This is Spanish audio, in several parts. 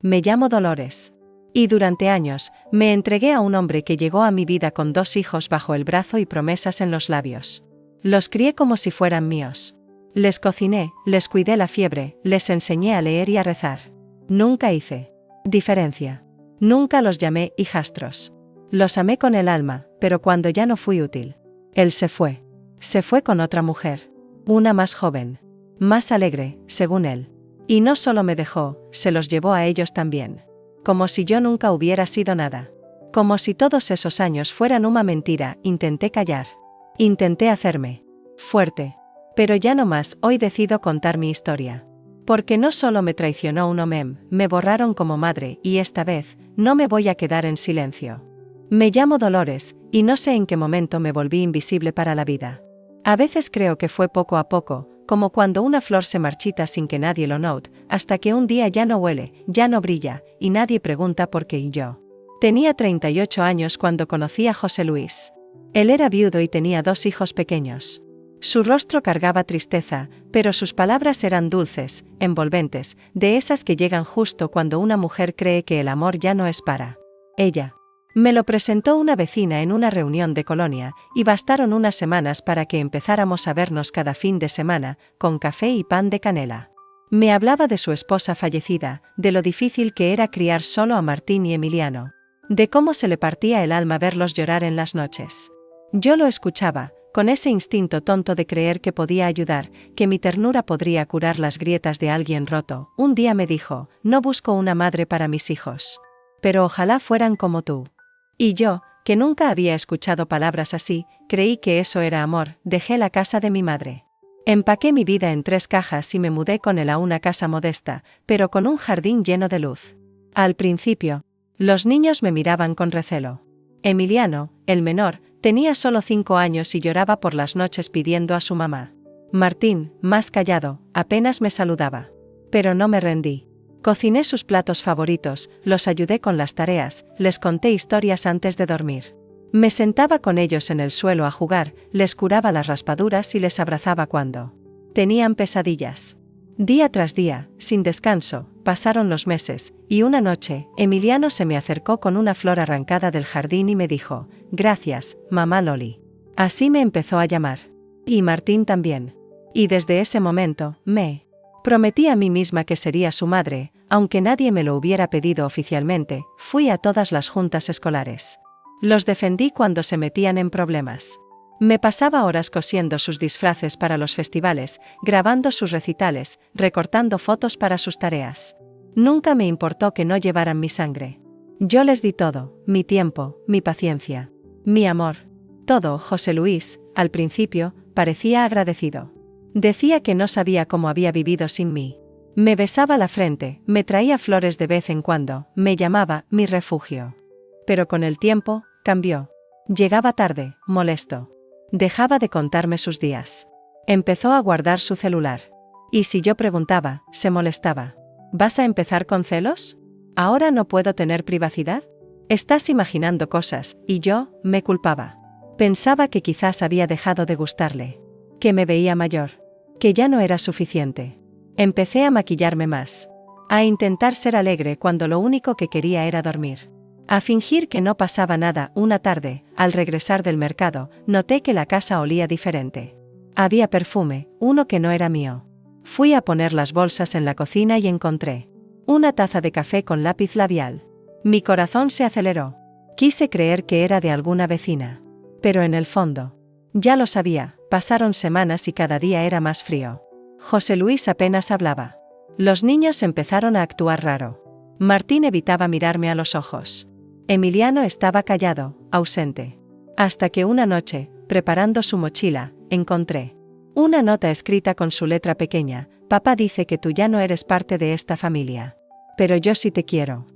Me llamo Dolores. Y durante años, me entregué a un hombre que llegó a mi vida con 2 hijos bajo el brazo y promesas en los labios. Los crié como si fueran míos. Les cociné, les cuidé la fiebre, les enseñé a leer y a rezar. Nunca hice diferencia. Nunca los llamé hijastros. Los amé con el alma, pero cuando ya no fui útil, él se fue. Se fue con otra mujer. Una más joven. Más alegre, según él. Y no solo me dejó, se los llevó a ellos también. Como si yo nunca hubiera sido nada. Como si todos esos años fueran una mentira, intenté callar. Intenté hacerme fuerte. Pero ya no más, hoy decido contar mi historia. Porque no solo me traicionó un homem, me borraron como madre y esta vez, no me voy a quedar en silencio. Me llamo Dolores, y no sé en qué momento me volví invisible para la vida. A veces creo que fue poco a poco, como cuando una flor se marchita sin que nadie lo note, hasta que un día ya no huele, ya no brilla, y nadie pregunta por qué. Y yo tenía 38 años cuando conocí a José Luis. Él era viudo y tenía 2 hijos pequeños. Su rostro cargaba tristeza, pero sus palabras eran dulces, envolventes, de esas que llegan justo cuando una mujer cree que el amor ya no es para ella. Me lo presentó una vecina en una reunión de colonia, y bastaron unas semanas para que empezáramos a vernos cada fin de semana, con café y pan de canela. Me hablaba de su esposa fallecida, de lo difícil que era criar solo a Martín y Emiliano, de cómo se le partía el alma verlos llorar en las noches. Yo lo escuchaba, con ese instinto tonto de creer que podía ayudar, que mi ternura podría curar las grietas de alguien roto. Un día me dijo, no busco una madre para mis hijos. Pero ojalá fueran como tú. Y yo, que nunca había escuchado palabras así, creí que eso era amor. Dejé la casa de mi madre. Empaqué mi vida en 3 cajas y me mudé con él a una casa modesta, pero con un jardín lleno de luz. Al principio, los niños me miraban con recelo. Emiliano, el menor, tenía solo 5 años y lloraba por las noches pidiendo a su mamá. Martín, más callado, apenas me saludaba. Pero no me rendí. Cociné sus platos favoritos, los ayudé con las tareas, les conté historias antes de dormir. Me sentaba con ellos en el suelo a jugar, les curaba las raspaduras y les abrazaba cuando tenían pesadillas. Día tras día, sin descanso, pasaron los meses, y una noche, Emiliano se me acercó con una flor arrancada del jardín y me dijo, gracias, mamá Loli. Así me empezó a llamar. Y Martín también. Y desde ese momento, me prometí a mí misma que sería su madre, aunque nadie me lo hubiera pedido oficialmente. Fui a todas las juntas escolares. Los defendí cuando se metían en problemas. Me pasaba horas cosiendo sus disfraces para los festivales, grabando sus recitales, recortando fotos para sus tareas. Nunca me importó que no llevaran mi sangre. Yo les di todo, mi tiempo, mi paciencia, mi amor. Todo. José Luis, al principio, parecía agradecido. Decía que no sabía cómo había vivido sin mí. Me besaba la frente, me traía flores de vez en cuando, me llamaba mi refugio. Pero con el tiempo, cambió. Llegaba tarde, molesto. Dejaba de contarme sus días. Empezó a guardar su celular. Y si yo preguntaba, se molestaba. ¿Vas a empezar con celos? ¿Ahora no puedo tener privacidad? Estás imaginando cosas, y yo, me culpaba. Pensaba que quizás había dejado de gustarle. Que me veía mayor. Que ya no era suficiente. Empecé a maquillarme más. A intentar ser alegre cuando lo único que quería era dormir. A fingir que no pasaba nada. Una tarde, al regresar del mercado, noté que la casa olía diferente. Había perfume, uno que no era mío. Fui a poner las bolsas en la cocina y encontré una taza de café con lápiz labial. Mi corazón se aceleró. Quise creer que era de alguna vecina. Pero en el fondo, ya lo sabía. Pasaron semanas y cada día era más frío. José Luis apenas hablaba. Los niños empezaron a actuar raro. Martín evitaba mirarme a los ojos. Emiliano estaba callado, ausente. Hasta que una noche, preparando su mochila, encontré una nota escrita con su letra pequeña. Papá dice que tú ya no eres parte de esta familia. Pero yo sí te quiero.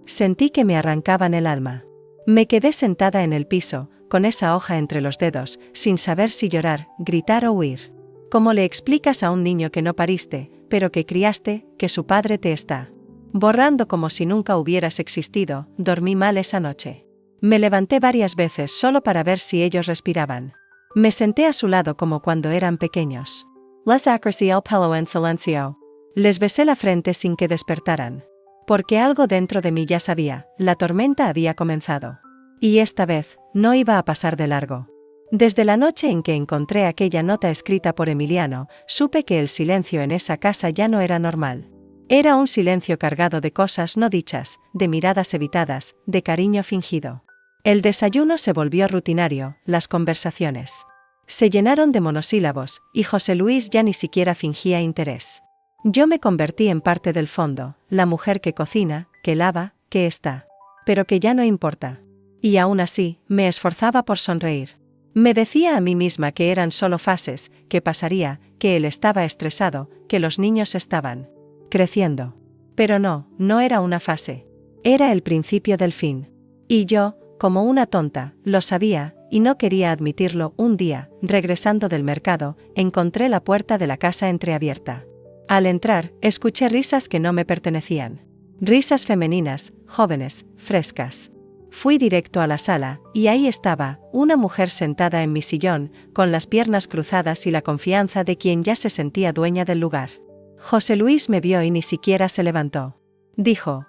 Sentí que me arrancaban el alma. Me quedé sentada en el piso, con esa hoja entre los dedos, sin saber si llorar, gritar o huir. ¿Cómo le explicas a un niño que no pariste, pero que criaste, que su padre te está borrando como si nunca hubieras existido? Dormí mal esa noche. Me levanté varias veces solo para ver si ellos respiraban. Me senté a su lado como cuando eran pequeños. Les acarici el pelo en silencio. Les besé la frente sin que despertaran. Porque algo dentro de mí ya sabía, la tormenta había comenzado. Y esta vez, no iba a pasar de largo. Desde la noche en que encontré aquella nota escrita por Emiliano, supe que el silencio en esa casa ya no era normal. Era un silencio cargado de cosas no dichas, de miradas evitadas, de cariño fingido. El desayuno se volvió rutinario, las conversaciones se llenaron de monosílabos, y José Luis ya ni siquiera fingía interés. Yo me convertí en parte del fondo, la mujer que cocina, que lava, que está. Pero que ya no importa. Y aún así, me esforzaba por sonreír. Me decía a mí misma que eran solo fases, que pasaría, que él estaba estresado, que los niños estaban creciendo. Pero no era una fase. Era el principio del fin. Y yo, como una tonta, lo sabía, y no quería admitirlo. Un día, regresando del mercado, encontré la puerta de la casa entreabierta. Al entrar, escuché risas que no me pertenecían. Risas femeninas, jóvenes, frescas. Fui directo a la sala, y ahí estaba, una mujer sentada en mi sillón, con las piernas cruzadas y la confianza de quien ya se sentía dueña del lugar. José Luis me vio y ni siquiera se levantó. Dijo,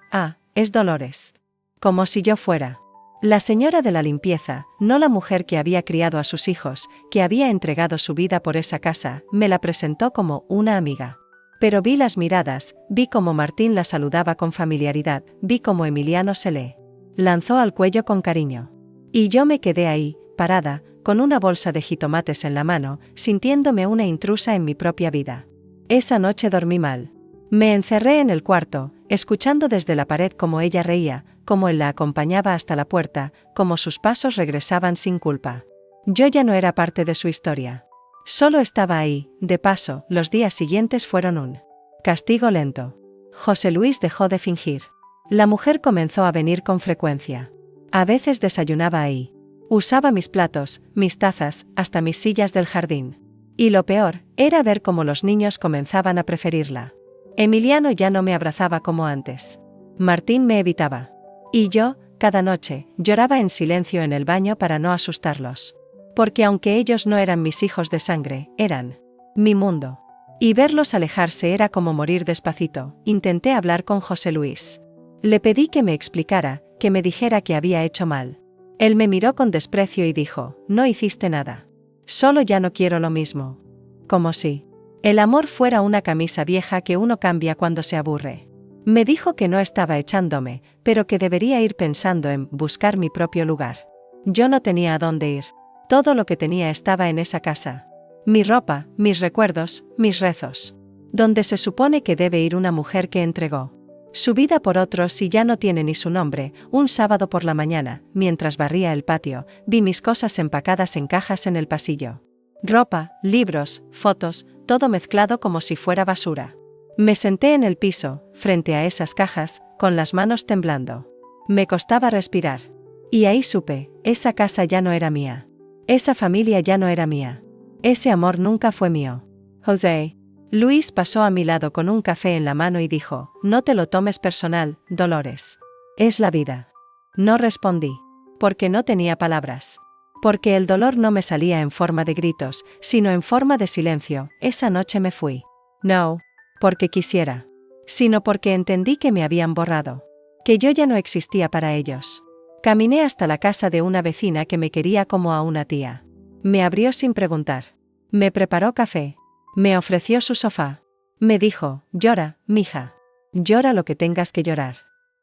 es Dolores. Como si yo fuera la señora de la limpieza, no la mujer que había criado a sus hijos, que había entregado su vida por esa casa. Me la presentó como una amiga. Pero vi las miradas, vi cómo Martín la saludaba con familiaridad, vi cómo Emiliano se le lanzó al cuello con cariño. Y yo me quedé ahí, parada, con una bolsa de jitomates en la mano, sintiéndome una intrusa en mi propia vida. Esa noche dormí mal. Me encerré en el cuarto, escuchando desde la pared cómo ella reía, cómo él la acompañaba hasta la puerta, cómo sus pasos regresaban sin culpa. Yo ya no era parte de su historia. Solo estaba ahí, de paso. Los días siguientes fueron un castigo lento. José Luis dejó de fingir. La mujer comenzó a venir con frecuencia. A veces desayunaba ahí. Usaba mis platos, mis tazas, hasta mis sillas del jardín. Y lo peor, era ver cómo los niños comenzaban a preferirla. Emiliano ya no me abrazaba como antes. Martín me evitaba. Y yo, cada noche, lloraba en silencio en el baño para no asustarlos. Porque aunque ellos no eran mis hijos de sangre, eran mi mundo. Y verlos alejarse era como morir despacito. Intenté hablar con José Luis. Le pedí que me explicara, que me dijera que había hecho mal. Él me miró con desprecio y dijo, no hiciste nada. Solo ya no quiero lo mismo. Como si el amor fuera una camisa vieja que uno cambia cuando se aburre. Me dijo que no estaba echándome, pero que debería ir pensando en buscar mi propio lugar. Yo no tenía a dónde ir. Todo lo que tenía estaba en esa casa. Mi ropa, mis recuerdos, mis rezos. Donde se supone que debe ir una mujer que entregó su vida por otros y ya no tiene ni su nombre. Un sábado por la mañana, mientras barría el patio, vi mis cosas empacadas en cajas en el pasillo. Ropa, libros, fotos, todo mezclado como si fuera basura. Me senté en el piso, frente a esas cajas, con las manos temblando. Me costaba respirar. Y ahí supe, esa casa ya no era mía. Esa familia ya no era mía. Ese amor nunca fue mío. José. Luis pasó a mi lado con un café en la mano y dijo, no te lo tomes personal, Dolores. Es la vida. No respondí. Porque no tenía palabras. Porque el dolor no me salía en forma de gritos, sino en forma de silencio. Esa noche me fui. No. Porque quisiera. Sino porque entendí que me habían borrado. Que yo ya no existía para ellos. Caminé hasta la casa de una vecina que me quería como a una tía. Me abrió sin preguntar. Me preparó café. Me ofreció su sofá. Me dijo, llora, mija. Llora lo que tengas que llorar.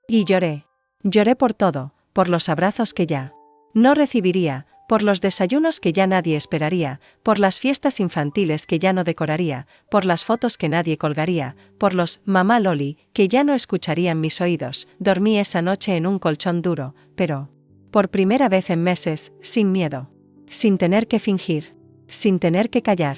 Y lloré. Lloré por todo, por los abrazos que ya no recibiría, por los desayunos que ya nadie esperaría, por las fiestas infantiles que ya no decoraría, por las fotos que nadie colgaría, por los mamá Loli que ya no escucharían mis oídos. Dormí esa noche en un colchón duro, pero por primera vez en meses, sin miedo. Sin tener que fingir. Sin tener que callar.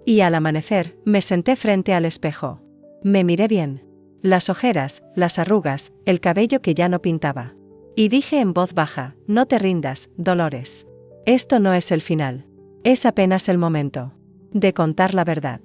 Y al amanecer, me senté frente al espejo. Me miré bien. Las ojeras, las arrugas, el cabello que ya no pintaba. Y dije en voz baja, no te rindas, Dolores. Esto no es el final. Es apenas el momento de contar la verdad.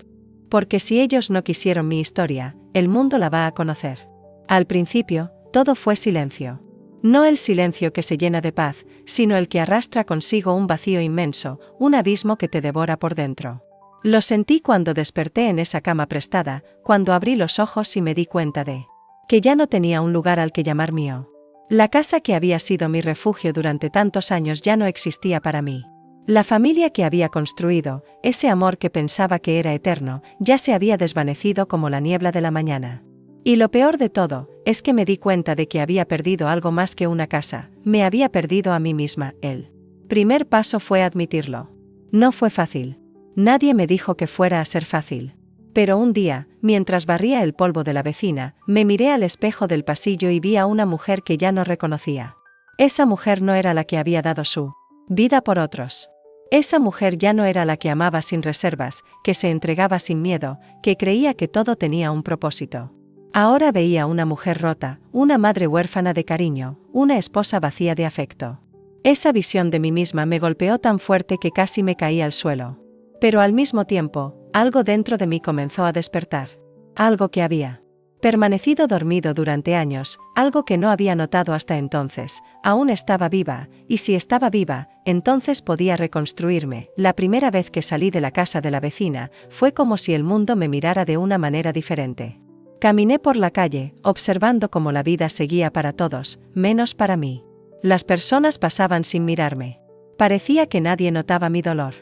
Porque si ellos no quisieron mi historia, el mundo la va a conocer. Al principio, todo fue silencio. No el silencio que se llena de paz, sino el que arrastra consigo un vacío inmenso, un abismo que te devora por dentro. Lo sentí cuando desperté en esa cama prestada, cuando abrí los ojos y me di cuenta de que ya no tenía un lugar al que llamar mío. La casa que había sido mi refugio durante tantos años ya no existía para mí. La familia que había construido, ese amor que pensaba que era eterno, ya se había desvanecido como la niebla de la mañana. Y lo peor de todo, es que me di cuenta de que había perdido algo más que una casa, me había perdido a mí misma. El primer paso fue admitirlo. No fue fácil. Nadie me dijo que fuera a ser fácil. Pero un día, mientras barría el polvo de la vecina, me miré al espejo del pasillo y vi a una mujer que ya no reconocía. Esa mujer no era la que había dado su vida por otros. Esa mujer ya no era la que amaba sin reservas, que se entregaba sin miedo, que creía que todo tenía un propósito. Ahora veía una mujer rota, una madre huérfana de cariño, una esposa vacía de afecto. Esa visión de mí misma me golpeó tan fuerte que casi me caí al suelo. Pero al mismo tiempo, algo dentro de mí comenzó a despertar. Algo que había permanecido dormido durante años, algo que no había notado hasta entonces, aún estaba viva, y si estaba viva, entonces podía reconstruirme. La primera vez que salí de la casa de la vecina, fue como si el mundo me mirara de una manera diferente. Caminé por la calle, observando cómo la vida seguía para todos, menos para mí. Las personas pasaban sin mirarme. Parecía que nadie notaba mi dolor.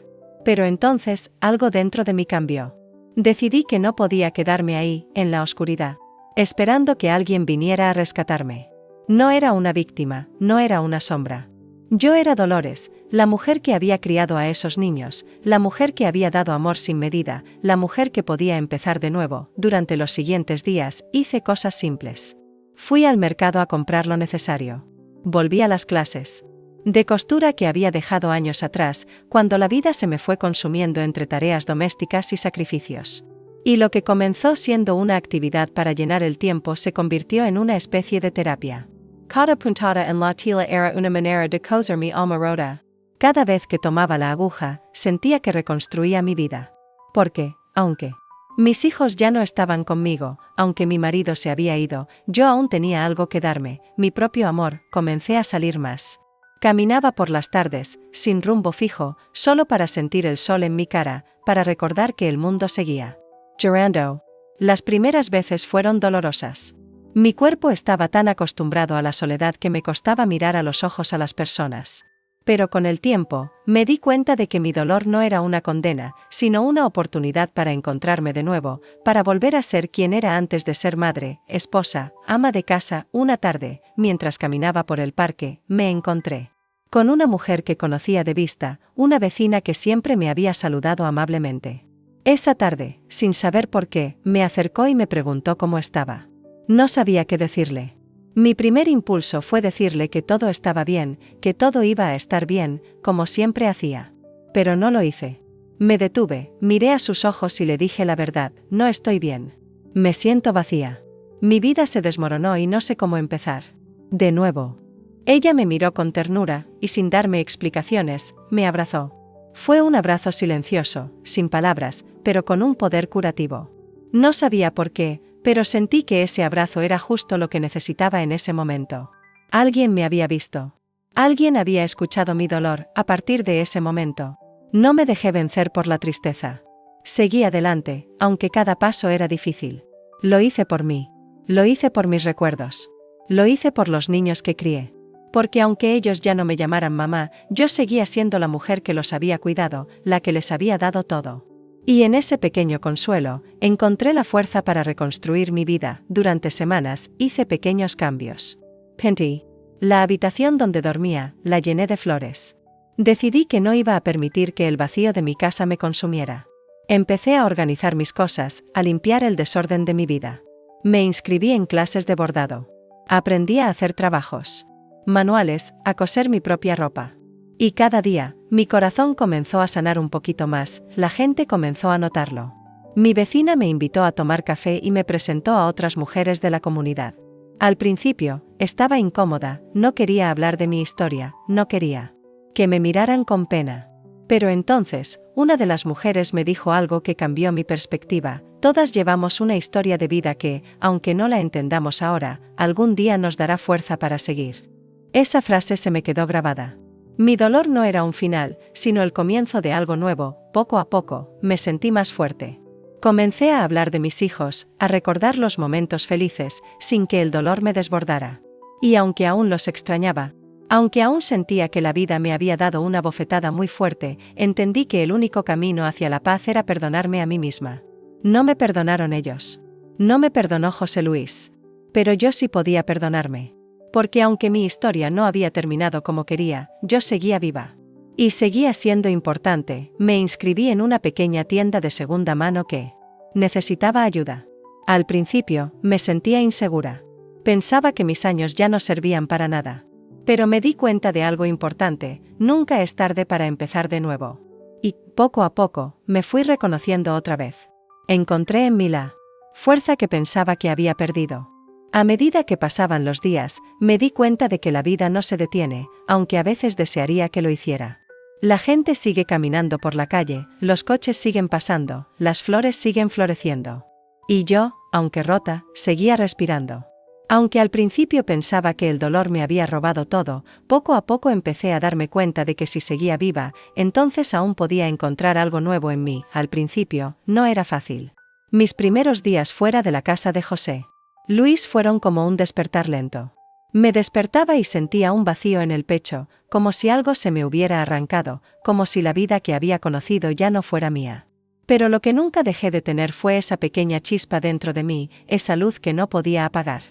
Pero entonces, algo dentro de mí cambió. Decidí que no podía quedarme ahí, en la oscuridad, esperando que alguien viniera a rescatarme. No era una víctima, no era una sombra. Yo era Dolores, la mujer que había criado a esos niños, la mujer que había dado amor sin medida, la mujer que podía empezar de nuevo. Durante los siguientes días, hice cosas simples. Fui al mercado a comprar lo necesario. Volví a las clases de costura que había dejado años atrás, cuando la vida se me fue consumiendo entre tareas domésticas y sacrificios. Y lo que comenzó siendo una actividad para llenar el tiempo se convirtió en una especie de terapia. Cada puntada en la tela era una manera de coser mi alma rota. Cada vez que tomaba la aguja, sentía que reconstruía mi vida. Porque, aunque mis hijos ya no estaban conmigo, aunque mi marido se había ido, yo aún tenía algo que darme, mi propio amor. Comencé a salir más. Caminaba por las tardes, sin rumbo fijo, solo para sentir el sol en mi cara, para recordar que el mundo seguía girando. Las primeras veces fueron dolorosas. Mi cuerpo estaba tan acostumbrado a la soledad que me costaba mirar a los ojos a las personas. Pero con el tiempo, me di cuenta de que mi dolor no era una condena, sino una oportunidad para encontrarme de nuevo, para volver a ser quien era antes de ser madre, esposa, ama de casa. Una tarde, mientras caminaba por el parque, me encontré con una mujer que conocía de vista, una vecina que siempre me había saludado amablemente. Esa tarde, sin saber por qué, me acercó y me preguntó cómo estaba. No sabía qué decirle. Mi primer impulso fue decirle que todo estaba bien, que todo iba a estar bien, como siempre hacía. Pero no lo hice. Me detuve, miré a sus ojos y le dije la verdad: no estoy bien. Me siento vacía. Mi vida se desmoronó y no sé cómo empezar. De nuevo. Ella me miró con ternura, y sin darme explicaciones, me abrazó. Fue un abrazo silencioso, sin palabras, pero con un poder curativo. No sabía por qué, pero sentí que ese abrazo era justo lo que necesitaba en ese momento. Alguien me había visto. Alguien había escuchado mi dolor. A partir de ese momento, no me dejé vencer por la tristeza. Seguí adelante, aunque cada paso era difícil. Lo hice por mí. Lo hice por mis recuerdos. Lo hice por los niños que crié. Porque aunque ellos ya no me llamaran mamá, yo seguía siendo la mujer que los había cuidado, la que les había dado todo. Y en ese pequeño consuelo, encontré la fuerza para reconstruir mi vida. Durante semanas, hice pequeños cambios. Pinté la habitación donde dormía, la llené de flores. Decidí que no iba a permitir que el vacío de mi casa me consumiera. Empecé a organizar mis cosas, a limpiar el desorden de mi vida. Me inscribí en clases de bordado. Aprendí a hacer trabajos manuales, a coser mi propia ropa. Y cada día, mi corazón comenzó a sanar un poquito más, la gente comenzó a notarlo. Mi vecina me invitó a tomar café y me presentó a otras mujeres de la comunidad. Al principio, estaba incómoda, no quería hablar de mi historia, no quería que me miraran con pena. Pero entonces, una de las mujeres me dijo algo que cambió mi perspectiva: todas llevamos una historia de vida que, aunque no la entendamos ahora, algún día nos dará fuerza para seguir. Esa frase se me quedó grabada. Mi dolor no era un final, sino el comienzo de algo nuevo. Poco a poco, me sentí más fuerte. Comencé a hablar de mis hijos, a recordar los momentos felices, sin que el dolor me desbordara. Y aunque aún los extrañaba, aunque aún sentía que la vida me había dado una bofetada muy fuerte, entendí que el único camino hacia la paz era perdonarme a mí misma. No me perdonaron ellos. No me perdonó José Luis. Pero yo sí podía perdonarme. Porque aunque mi historia no había terminado como quería, yo seguía viva. Y seguía siendo importante. Me inscribí en una pequeña tienda de segunda mano que necesitaba ayuda. Al principio, me sentía insegura. Pensaba que mis años ya no servían para nada. Pero me di cuenta de algo importante: nunca es tarde para empezar de nuevo. Y, poco a poco, me fui reconociendo otra vez. Encontré en mí la fuerza que pensaba que había perdido. A medida que pasaban los días, me di cuenta de que la vida no se detiene, aunque a veces desearía que lo hiciera. La gente sigue caminando por la calle, los coches siguen pasando, las flores siguen floreciendo. Y yo, aunque rota, seguía respirando. Aunque al principio pensaba que el dolor me había robado todo, poco a poco empecé a darme cuenta de que si seguía viva, entonces aún podía encontrar algo nuevo en mí. Al principio, no era fácil. Mis primeros días fuera de la casa de José Luis fueron como un despertar lento. Me despertaba y sentía un vacío en el pecho, como si algo se me hubiera arrancado, como si la vida que había conocido ya no fuera mía. Pero lo que nunca dejé de tener fue esa pequeña chispa dentro de mí, esa luz que no podía apagar.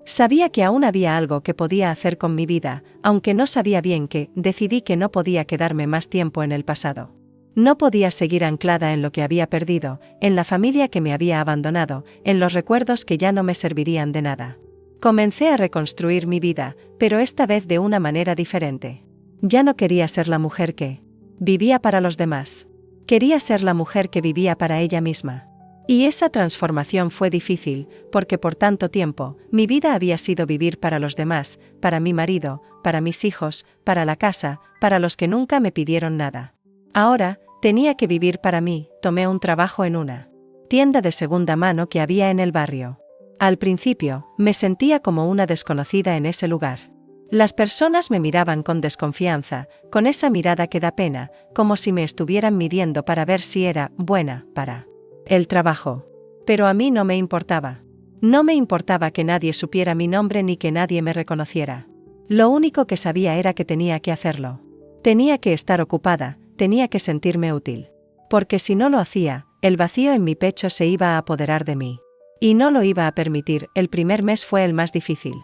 Sabía que aún había algo que podía hacer con mi vida, aunque no sabía bien qué. Decidí que no podía quedarme más tiempo en el pasado. No podía seguir anclada en lo que había perdido, en la familia que me había abandonado, en los recuerdos que ya no me servirían de nada. Comencé a reconstruir mi vida, pero esta vez de una manera diferente. Ya no quería ser la mujer que vivía para los demás. Quería ser la mujer que vivía para ella misma. Y esa transformación fue difícil, porque por tanto tiempo, mi vida había sido vivir para los demás, para mi marido, para mis hijos, para la casa, para los que nunca me pidieron nada. Ahora, tenía que vivir para mí. Tomé un trabajo en una tienda de segunda mano que había en el barrio. Al principio, me sentía como una desconocida en ese lugar. Las personas me miraban con desconfianza, con esa mirada que da pena, como si me estuvieran midiendo para ver si era buena para el trabajo. Pero a mí no me importaba. No me importaba que nadie supiera mi nombre ni que nadie me reconociera. Lo único que sabía era que tenía que hacerlo. Tenía que estar ocupada, tenía que sentirme útil. Porque si no lo hacía, el vacío en mi pecho se iba a apoderar de mí. Y no lo iba a permitir. El primer mes fue el más difícil.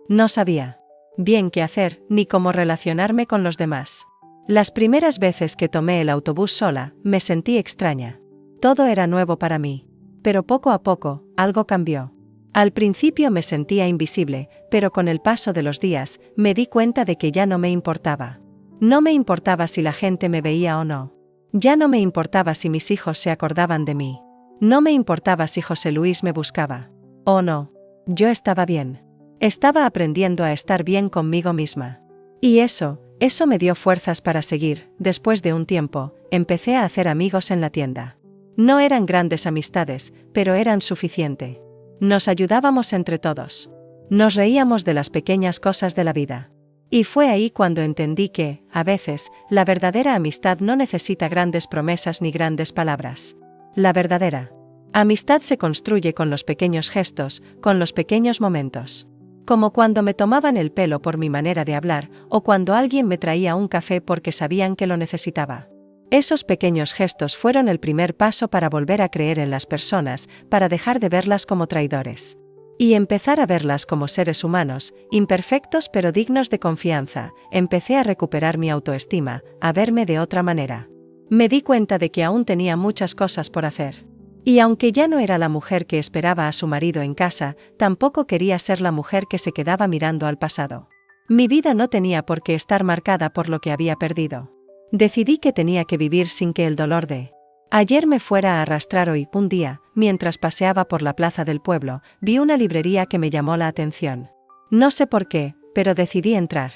No sabía bien qué hacer, ni cómo relacionarme con los demás. Las primeras veces que tomé el autobús sola, me sentí extraña. Todo era nuevo para mí. Pero poco a poco, algo cambió. Al principio me sentía invisible, pero con el paso de los días, me di cuenta de que ya no me importaba. No me importaba si la gente me veía o no. Ya no me importaba si mis hijos se acordaban de mí. No me importaba si José Luis me buscaba. Oh no. Yo estaba bien. Estaba aprendiendo a estar bien conmigo misma. Y eso me dio fuerzas para seguir. Después de un tiempo, empecé a hacer amigos en la tienda. No eran grandes amistades, pero eran suficiente. Nos ayudábamos entre todos. Nos reíamos de las pequeñas cosas de la vida. Y fue ahí cuando entendí que, a veces, la verdadera amistad no necesita grandes promesas ni grandes palabras. La verdadera amistad se construye con los pequeños gestos, con los pequeños momentos. Como cuando me tomaban el pelo por mi manera de hablar, o cuando alguien me traía un café porque sabían que lo necesitaba. Esos pequeños gestos fueron el primer paso para volver a creer en las personas, para dejar de verlas como traidores. Y empezar a verlas como seres humanos, imperfectos pero dignos de confianza. Empecé a recuperar mi autoestima, a verme de otra manera. Me di cuenta de que aún tenía muchas cosas por hacer. Y aunque ya no era la mujer que esperaba a su marido en casa, tampoco quería ser la mujer que se quedaba mirando al pasado. Mi vida no tenía por qué estar marcada por lo que había perdido. Decidí que tenía que vivir sin que el dolor de ayer me fuera a arrastrar hoy. Un día, mientras paseaba por la plaza del pueblo, vi una librería que me llamó la atención. No sé por qué, pero decidí entrar.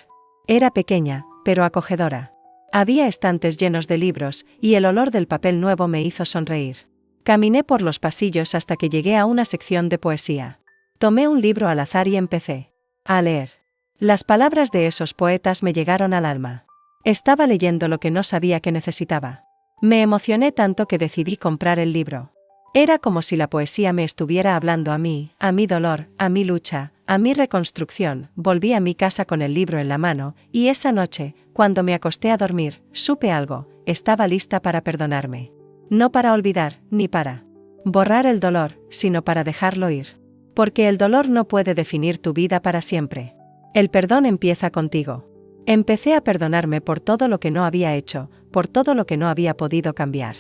Era pequeña, pero acogedora. Había estantes llenos de libros, y el olor del papel nuevo me hizo sonreír. Caminé por los pasillos hasta que llegué a una sección de poesía. Tomé un libro al azar y empecé a leer. Las palabras de esos poetas me llegaron al alma. Estaba leyendo lo que no sabía que necesitaba. Me emocioné tanto que decidí comprar el libro. Era como si la poesía me estuviera hablando a mí, a mi dolor, a mi lucha, a mi reconstrucción. Volví a mi casa con el libro en la mano, y esa noche, cuando me acosté a dormir, supe algo: estaba lista para perdonarme. No para olvidar, ni para borrar el dolor, sino para dejarlo ir. Porque el dolor no puede definir tu vida para siempre. El perdón empieza contigo. Empecé a perdonarme por todo lo que no había hecho, por todo lo que no había podido cambiar.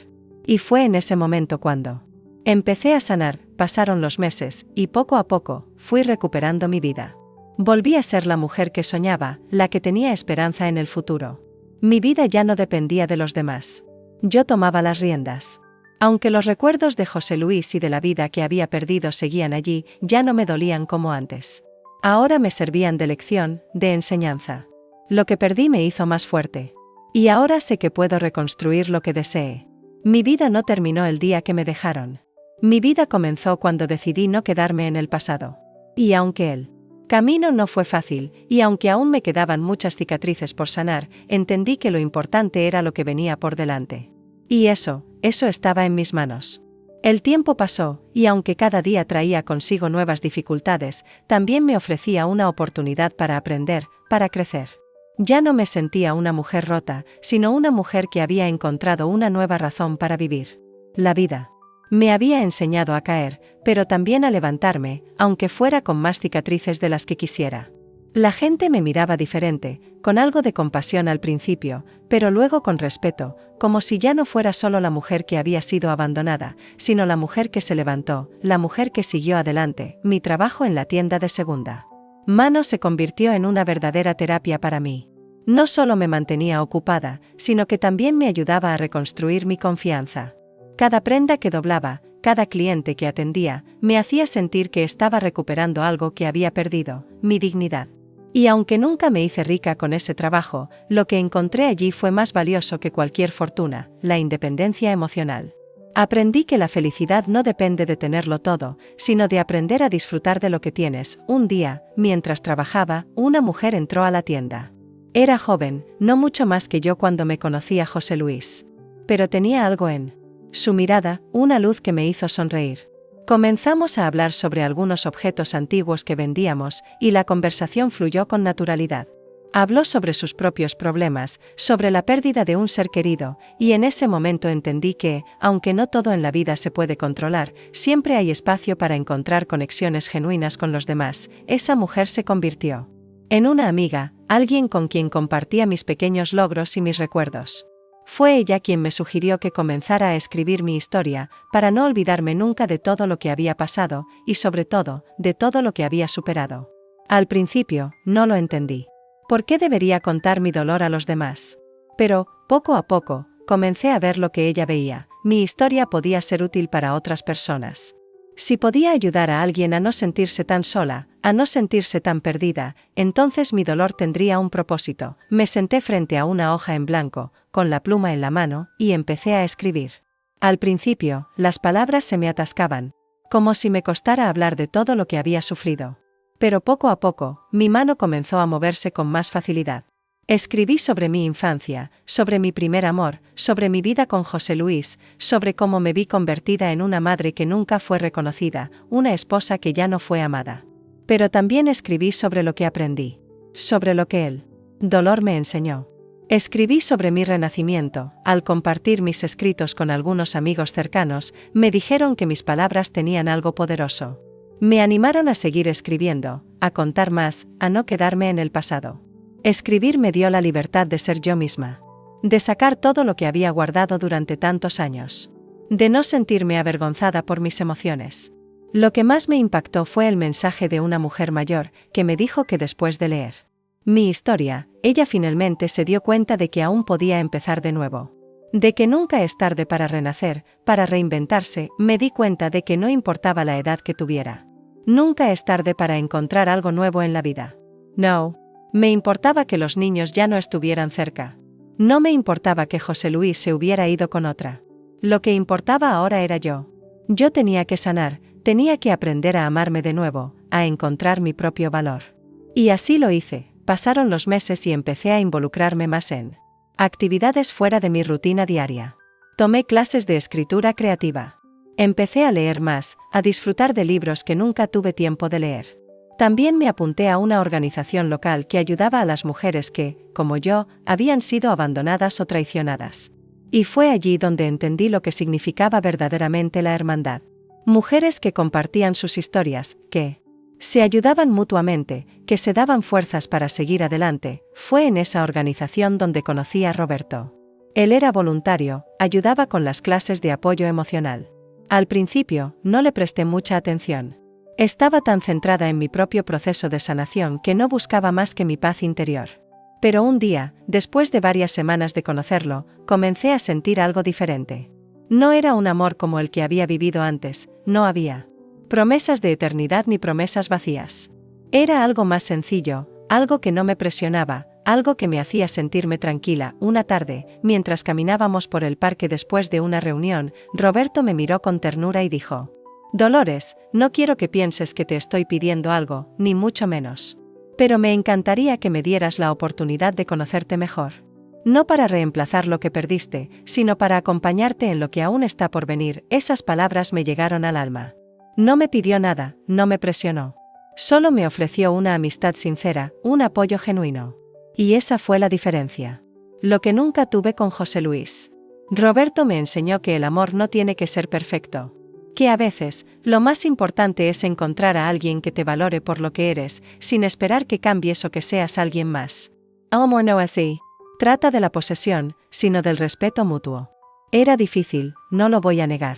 Y fue en ese momento cuando empecé a sanar. Pasaron los meses, y poco a poco, fui recuperando mi vida. Volví a ser la mujer que soñaba, la que tenía esperanza en el futuro. Mi vida ya no dependía de los demás. Yo tomaba las riendas. Aunque los recuerdos de José Luis y de la vida que había perdido seguían allí, ya no me dolían como antes. Ahora me servían de lección, de enseñanza. Lo que perdí me hizo más fuerte. Y ahora sé que puedo reconstruir lo que desee. Mi vida no terminó el día que me dejaron. Mi vida comenzó cuando decidí no quedarme en el pasado. Y aunque el camino no fue fácil, y aunque aún me quedaban muchas cicatrices por sanar, entendí que lo importante era lo que venía por delante. Y eso estaba en mis manos. El tiempo pasó, y aunque cada día traía consigo nuevas dificultades, también me ofrecía una oportunidad para aprender, para crecer. Ya no me sentía una mujer rota, sino una mujer que había encontrado una nueva razón para vivir. La vida me había enseñado a caer, pero también a levantarme, aunque fuera con más cicatrices de las que quisiera. La gente me miraba diferente, con algo de compasión al principio, pero luego con respeto, como si ya no fuera solo la mujer que había sido abandonada, sino la mujer que se levantó, la mujer que siguió adelante. Mi trabajo en la tienda de segunda mano se convirtió en una verdadera terapia para mí. No solo me mantenía ocupada, sino que también me ayudaba a reconstruir mi confianza. Cada prenda que doblaba, cada cliente que atendía, me hacía sentir que estaba recuperando algo que había perdido: mi dignidad. Y aunque nunca me hice rica con ese trabajo, lo que encontré allí fue más valioso que cualquier fortuna: la independencia emocional. Aprendí que la felicidad no depende de tenerlo todo, sino de aprender a disfrutar de lo que tienes. Un día, mientras trabajaba, una mujer entró a la tienda. Era joven, no mucho más que yo cuando me conocí a José Luis. Pero tenía algo en su mirada, una luz que me hizo sonreír. Comenzamos a hablar sobre algunos objetos antiguos que vendíamos, y la conversación fluyó con naturalidad. Habló sobre sus propios problemas, sobre la pérdida de un ser querido, y en ese momento entendí que, aunque no todo en la vida se puede controlar, siempre hay espacio para encontrar conexiones genuinas con los demás. Esa mujer se convirtió en una amiga, alguien con quien compartía mis pequeños logros y mis recuerdos. Fue ella quien me sugirió que comenzara a escribir mi historia, para no olvidarme nunca de todo lo que había pasado, y sobre todo, de todo lo que había superado. Al principio, no lo entendí. ¿Por qué debería contar mi dolor a los demás? Pero, poco a poco, comencé a ver lo que ella veía: mi historia podía ser útil para otras personas. Si podía ayudar a alguien a no sentirse tan sola, a no sentirse tan perdida, entonces mi dolor tendría un propósito. Me senté frente a una hoja en blanco, con la pluma en la mano, y empecé a escribir. Al principio, las palabras se me atascaban, como si me costara hablar de todo lo que había sufrido. Pero poco a poco, mi mano comenzó a moverse con más facilidad. Escribí sobre mi infancia, sobre mi primer amor, sobre mi vida con José Luis, sobre cómo me vi convertida en una madre que nunca fue reconocida, una esposa que ya no fue amada. Pero también escribí sobre lo que aprendí, sobre lo que el dolor me enseñó. Escribí sobre mi renacimiento. Al compartir mis escritos con algunos amigos cercanos, me dijeron que mis palabras tenían algo poderoso. Me animaron a seguir escribiendo, a contar más, a no quedarme en el pasado. Escribir me dio la libertad de ser yo misma, de sacar todo lo que había guardado durante tantos años, de no sentirme avergonzada por mis emociones. Lo que más me impactó fue el mensaje de una mujer mayor, que me dijo que después de leer mi historia, ella finalmente se dio cuenta de que aún podía empezar de nuevo. De que nunca es tarde para renacer, para reinventarse. Me di cuenta de que no importaba la edad que tuviera. Nunca es tarde para encontrar algo nuevo en la vida. No. Me importaba que los niños ya no estuvieran cerca. No me importaba que José Luis se hubiera ido con otra. Lo que importaba ahora era yo. Yo tenía que sanar, tenía que aprender a amarme de nuevo, a encontrar mi propio valor. Y así lo hice. Pasaron los meses y empecé a involucrarme más en actividades fuera de mi rutina diaria. Tomé clases de escritura creativa. Empecé a leer más, a disfrutar de libros que nunca tuve tiempo de leer. También me apunté a una organización local que ayudaba a las mujeres que, como yo, habían sido abandonadas o traicionadas. Y fue allí donde entendí lo que significaba verdaderamente la hermandad. Mujeres que compartían sus historias, que se ayudaban mutuamente, que se daban fuerzas para seguir adelante. Fue en esa organización donde conocí a Roberto. Él era voluntario, ayudaba con las clases de apoyo emocional. Al principio, no le presté mucha atención. Estaba tan centrada en mi propio proceso de sanación que no buscaba más que mi paz interior. Pero un día, después de varias semanas de conocerlo, comencé a sentir algo diferente. No era un amor como el que había vivido antes, no había promesas de eternidad ni promesas vacías. Era algo más sencillo, algo que no me presionaba, algo que me hacía sentirme tranquila. Una tarde, mientras caminábamos por el parque después de una reunión, Roberto me miró con ternura y dijo: Dolores, no quiero que pienses que te estoy pidiendo algo, ni mucho menos. Pero me encantaría que me dieras la oportunidad de conocerte mejor. No para reemplazar lo que perdiste, sino para acompañarte en lo que aún está por venir. Esas palabras me llegaron al alma. No me pidió nada, no me presionó. Solo me ofreció una amistad sincera, un apoyo genuino. Y esa fue la diferencia. Lo que nunca tuve con José Luis. Roberto me enseñó que el amor no tiene que ser perfecto. Que a veces, lo más importante es encontrar a alguien que te valore por lo que eres, sin esperar que cambies o que seas alguien más. El amor no es así. Trata de la posesión, sino del respeto mutuo. Era difícil, no lo voy a negar.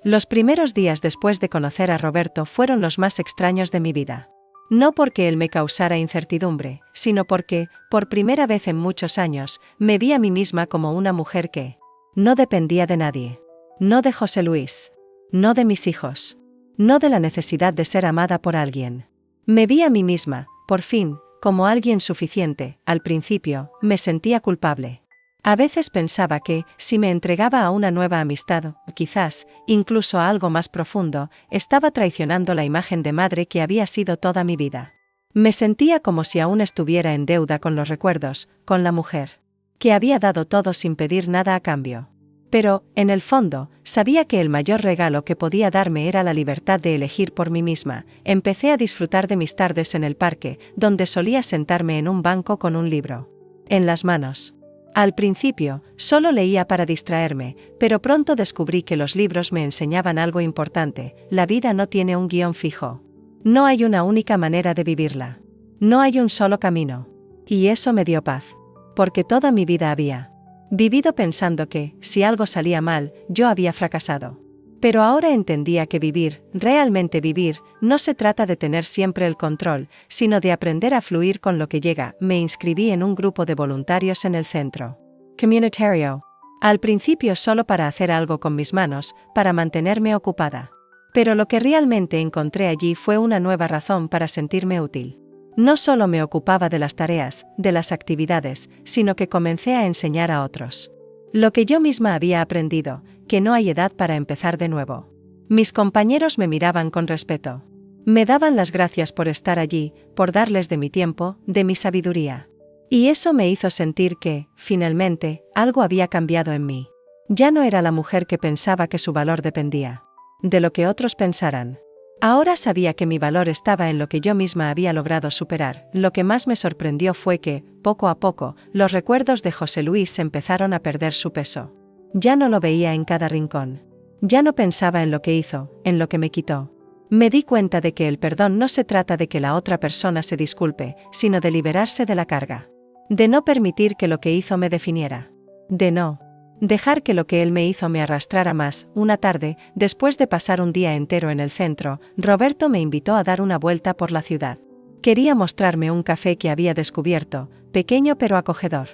Los primeros días después de conocer a Roberto fueron los más extraños de mi vida. No porque él me causara incertidumbre, sino porque, por primera vez en muchos años, me vi a mí misma como una mujer que no dependía de nadie. No de José Luis. No de mis hijos. No de la necesidad de ser amada por alguien. Me vi a mí misma, por fin, como alguien suficiente. Al principio, me sentía culpable. A veces pensaba que, si me entregaba a una nueva amistad, o quizás, incluso a algo más profundo, estaba traicionando la imagen de madre que había sido toda mi vida. Me sentía como si aún estuviera en deuda con los recuerdos, con la mujer que había dado todo sin pedir nada a cambio. Pero, en el fondo, sabía que el mayor regalo que podía darme era la libertad de elegir por mí misma. Empecé a disfrutar de mis tardes en el parque, donde solía sentarme en un banco con un libro en las manos. Al principio, solo leía para distraerme, pero pronto descubrí que los libros me enseñaban algo importante: la vida no tiene un guión fijo. No hay una única manera de vivirla. No hay un solo camino. Y eso me dio paz. Porque toda mi vida había vivido pensando que, si algo salía mal, yo había fracasado. Pero ahora entendía que vivir, realmente vivir, no se trata de tener siempre el control, sino de aprender a fluir con lo que llega. Me inscribí en un grupo de voluntarios en el centro comunitario. Al principio solo para hacer algo con mis manos, para mantenerme ocupada. Pero lo que realmente encontré allí fue una nueva razón para sentirme útil. No solo me ocupaba de las tareas, de las actividades, sino que comencé a enseñar a otros lo que yo misma había aprendido, que no hay edad para empezar de nuevo. Mis compañeros me miraban con respeto. Me daban las gracias por estar allí, por darles de mi tiempo, de mi sabiduría. Y eso me hizo sentir que, finalmente, algo había cambiado en mí. Ya no era la mujer que pensaba que su valor dependía de lo que otros pensaran. Ahora sabía que mi valor estaba en lo que yo misma había logrado superar. Lo que más me sorprendió fue que, poco a poco, los recuerdos de José Luis empezaron a perder su peso. Ya no lo veía en cada rincón. Ya no pensaba en lo que hizo, en lo que me quitó. Me di cuenta de que el perdón no se trata de que la otra persona se disculpe, sino de liberarse de la carga. De no permitir que lo que hizo me definiera. De no dejar que lo que él me hizo me arrastrara más. Una tarde, después de pasar un día entero en el centro, Roberto me invitó a dar una vuelta por la ciudad. Quería mostrarme un café que había descubierto, pequeño pero acogedor.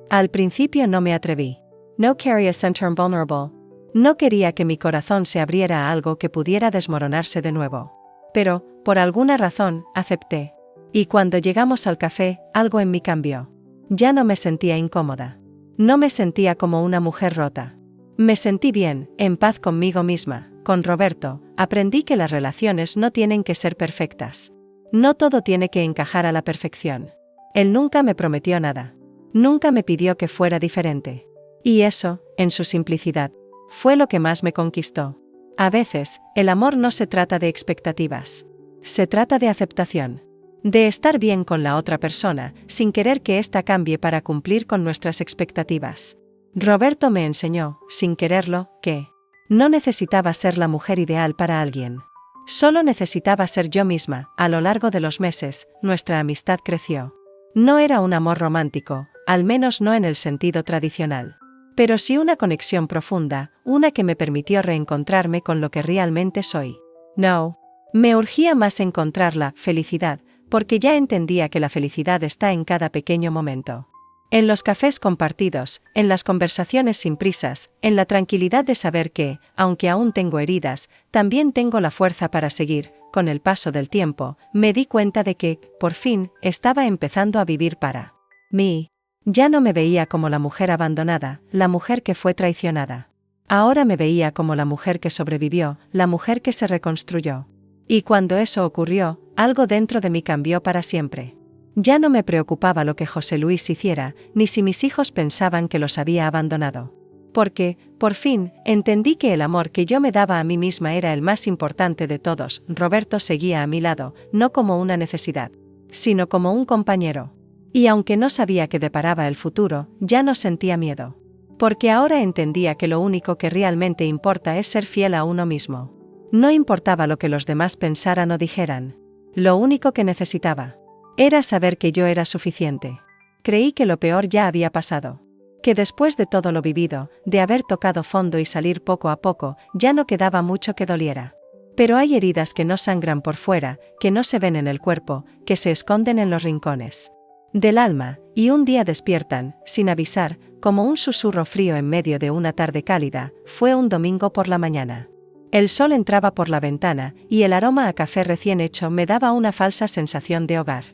Al principio no me atreví. No quería sentirme vulnerable. No quería que mi corazón se abriera a algo que pudiera desmoronarse de nuevo. Pero, por alguna razón, acepté. Y cuando llegamos al café, algo en mí cambió. Ya no me sentía incómoda. No me sentía como una mujer rota. Me sentí bien, en paz conmigo misma. Con Roberto, aprendí que las relaciones no tienen que ser perfectas. No todo tiene que encajar a la perfección. Él nunca me prometió nada. Nunca me pidió que fuera diferente. Y eso, en su simplicidad, fue lo que más me conquistó. A veces, el amor no se trata de expectativas. Se trata de aceptación. De estar bien con la otra persona, sin querer que ésta cambie para cumplir con nuestras expectativas. Roberto me enseñó, sin quererlo, que no necesitaba ser la mujer ideal para alguien. Solo necesitaba ser yo misma. A lo largo de los meses, nuestra amistad creció. No era un amor romántico, al menos no en el sentido tradicional. Pero sí una conexión profunda, una que me permitió reencontrarme con lo que realmente soy. No. Me urgía más encontrar la felicidad, porque ya entendía que la felicidad está en cada pequeño momento. En los cafés compartidos, en las conversaciones sin prisas, en la tranquilidad de saber que, aunque aún tengo heridas, también tengo la fuerza para seguir. Con el paso del tiempo, me di cuenta de que, por fin, estaba empezando a vivir para mí. Ya no me veía como la mujer abandonada, la mujer que fue traicionada. Ahora me veía como la mujer que sobrevivió, la mujer que se reconstruyó. Y cuando eso ocurrió, algo dentro de mí cambió para siempre. Ya no me preocupaba lo que José Luis hiciera, ni si mis hijos pensaban que los había abandonado. Porque, por fin, entendí que el amor que yo me daba a mí misma era el más importante de todos. Roberto seguía a mi lado, no como una necesidad, sino como un compañero. Y aunque no sabía qué deparaba el futuro, ya no sentía miedo. Porque ahora entendía que lo único que realmente importa es ser fiel a uno mismo. No importaba lo que los demás pensaran o dijeran. Lo único que necesitaba era saber que yo era suficiente. Creí que lo peor ya había pasado. Que después de todo lo vivido, de haber tocado fondo y salir poco a poco, ya no quedaba mucho que doliera. Pero hay heridas que no sangran por fuera, que no se ven en el cuerpo, que se esconden en los rincones del alma, y un día despiertan, sin avisar, como un susurro frío en medio de una tarde cálida. Fue un domingo por la mañana. El sol entraba por la ventana, y el aroma a café recién hecho me daba una falsa sensación de hogar.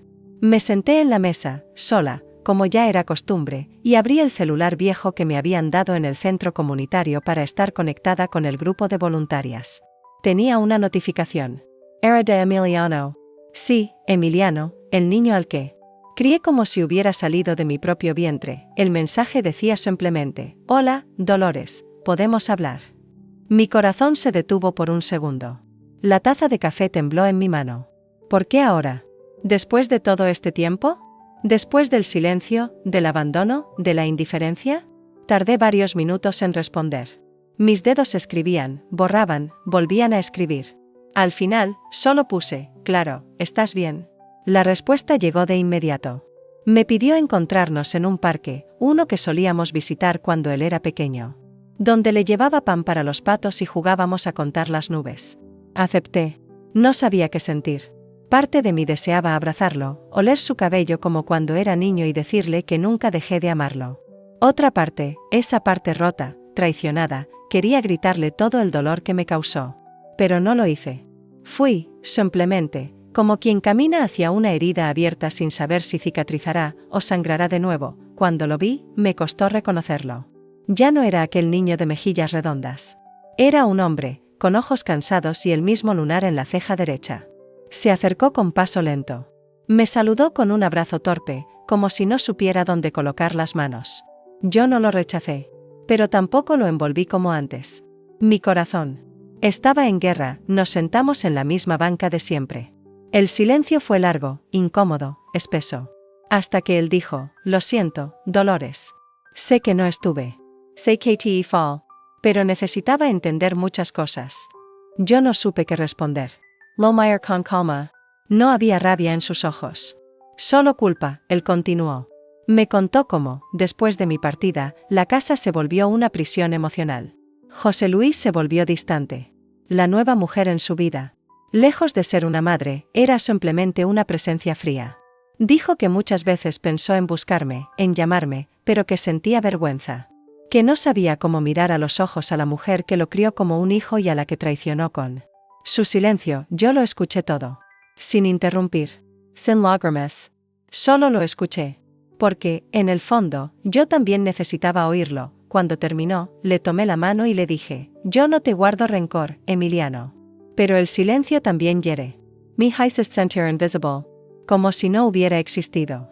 Me senté en la mesa, sola, como ya era costumbre, y abrí el celular viejo que me habían dado en el centro comunitario para estar conectada con el grupo de voluntarias. Tenía una notificación. Era de Emiliano. Sí, Emiliano, el niño al que crié como si hubiera salido de mi propio vientre. El mensaje decía simplemente: «Hola, Dolores, ¿podemos hablar?». Mi corazón se detuvo por un segundo. La taza de café tembló en mi mano. ¿Por qué ahora? ¿Después de todo este tiempo? ¿Después del silencio, del abandono, de la indiferencia? Tardé varios minutos en responder. Mis dedos escribían, borraban, volvían a escribir. Al final, solo puse: «Claro, ¿estás bien?». La respuesta llegó de inmediato. Me pidió encontrarnos en un parque, uno que solíamos visitar cuando él era pequeño, donde le llevaba pan para los patos y jugábamos a contar las nubes. Acepté. No sabía qué sentir. Parte de mí deseaba abrazarlo, oler su cabello como cuando era niño y decirle que nunca dejé de amarlo. Otra parte, esa parte rota, traicionada, quería gritarle todo el dolor que me causó. Pero no lo hice. Fui, simplemente, como quien camina hacia una herida abierta sin saber si cicatrizará o sangrará de nuevo. Cuando lo vi, me costó reconocerlo. Ya no era aquel niño de mejillas redondas. Era un hombre, con ojos cansados y el mismo lunar en la ceja derecha. Se acercó con paso lento. Me saludó con un abrazo torpe, como si no supiera dónde colocar las manos. Yo no lo rechacé, pero tampoco lo envolví como antes. Mi corazón estaba en guerra. Nos sentamos en la misma banca de siempre. El silencio fue largo, incómodo, espeso. Hasta que él dijo: «Lo siento, Dolores. Sé que no estuve. Sé que te fall. Pero necesitaba entender muchas cosas». Yo no supe qué responder. Lo miré con calma. No había rabia en sus ojos. Solo culpa. Él continuó. Me contó cómo, después de mi partida, la casa se volvió una prisión emocional. José Luis se volvió distante. La nueva mujer en su vida, lejos de ser una madre, era simplemente una presencia fría. Dijo que muchas veces pensó en buscarme, en llamarme, pero que sentía vergüenza. Que no sabía cómo mirar a los ojos a la mujer que lo crió como un hijo y a la que traicionó con su silencio. Yo lo escuché todo. Sin interrumpir. Sin lágrimas. Solo lo escuché. Porque, en el fondo, yo también necesitaba oírlo. Cuando terminó, le tomé la mano y le dije: «Yo no te guardo rencor, Emiliano. Pero el silencio también hiere». Me hice sentir invisible. Como si no hubiera existido.